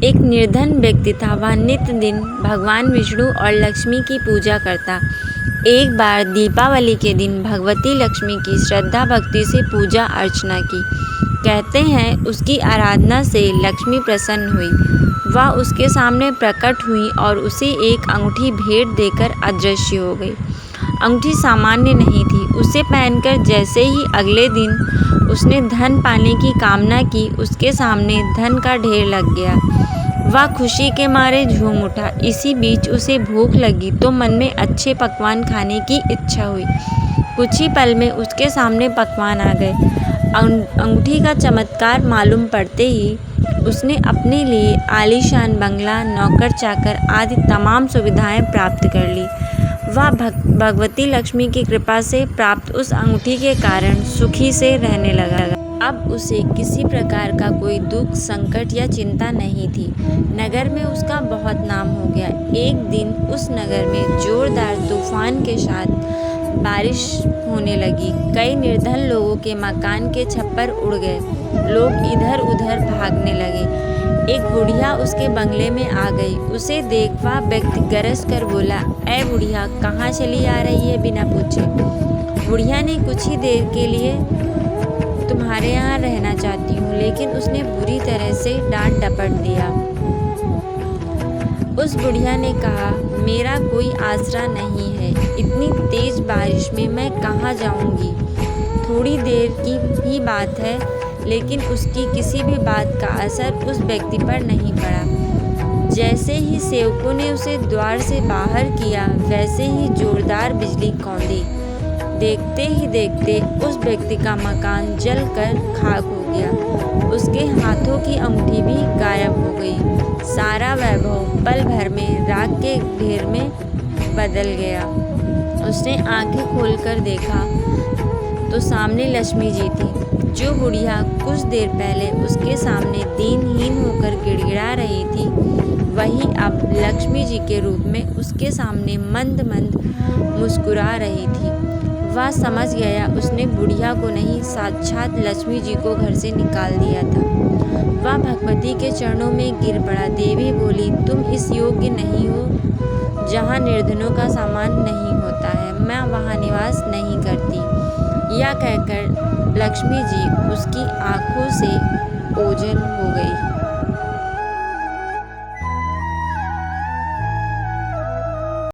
एक निर्धन व्यक्ति था। वह नित्य दिन भगवान विष्णु और लक्ष्मी की पूजा करता। एक बार दीपावली के दिन भगवती लक्ष्मी की श्रद्धा भक्ति से पूजा अर्चना की। कहते हैं उसकी आराधना से लक्ष्मी प्रसन्न हुई। वह उसके सामने प्रकट हुई और उसे एक अंगूठी भेंट देकर अदृश्य हो गई। अंगूठी सामान्य नहीं थी। उसे पहनकर जैसे ही अगले दिन उसने धन पाने की कामना की, उसके सामने धन का ढेर लग गया। वह खुशी के मारे झूम उठा। इसी बीच उसे भूख लगी तो मन में अच्छे पकवान खाने की इच्छा हुई। कुछ ही पल में उसके सामने पकवान आ गए। अंगूठी का चमत्कार मालूम पड़ते ही उसने अपने लिए आलीशान बंगला, नौकर चाकर आदि तमाम सुविधाएं प्राप्त कर ली। वह भगवती लक्ष्मी की कृपा से प्राप्त उस अंगूठी के कारण सुखी से रहने लगा। अब उसे किसी प्रकार का कोई दुख, संकट या चिंता नहीं थी। नगर में उसका बहुत नाम हो गया। एक दिन उस नगर में जोरदार तूफान के साथ बारिश होने लगी। कई निर्धन लोगों के मकान के छप्पर उड़ गए। लोग इधर उधर भागने लगे। एक बुढ़िया उसके बंगले में आ गई। उसे देख वह व्यक्ति गरज कर बोला, ऐ बुढ़िया, कहाँ चली आ रही है बिना पूछे? बुढ़िया ने कुछ ही देर के लिए तुम्हारे यहाँ रहना चाहती हूँ, लेकिन उसने बुरी तरह से डांट डपट दिया। उस बुढ़िया ने कहा, मेरा कोई आसरा नहीं है। इतनी तेज बारिश में मैं कहाँ जाऊँगी? थोड़ी देर की ही बात है, लेकिन उसकी किसी भी बात का असर उस व्यक्ति पर नहीं पड़ा। जैसे ही सेवकों ने उसे द्वार से बाहर किया, वैसे ही जोरदार बिजली कौंधी। देखते ही देखते उस व्यक्ति का मकान जलकर खाक हो गया। उसके हाथों की अंगूठी भी गायब हो गई। सारा वैभव पल भर में राख के ढेर में बदल गया। उसने आंखें खोलकर देखा तो सामने लक्ष्मी जी थी। जो बुढ़िया कुछ देर पहले उसके सामने दीनहीन होकर गिड़गिड़ा रही थी, वही अब लक्ष्मी जी के रूप में उसके सामने मंद मंद मुस्कुरा रही थी। वह समझ गया उसने बुढ़िया को नहीं, साक्षात लक्ष्मी जी को घर से निकाल दिया था। वह भगवती के चरणों में गिर पड़ा। देवी बोली, तुम इस योग्य नहीं हो। जहाँ निर्धनों का सामान नहीं होता है, मैं वहाँ निवास नहीं करती। यह कहकर लक्ष्मी जी उसकी आंखों से ओझल हो गई।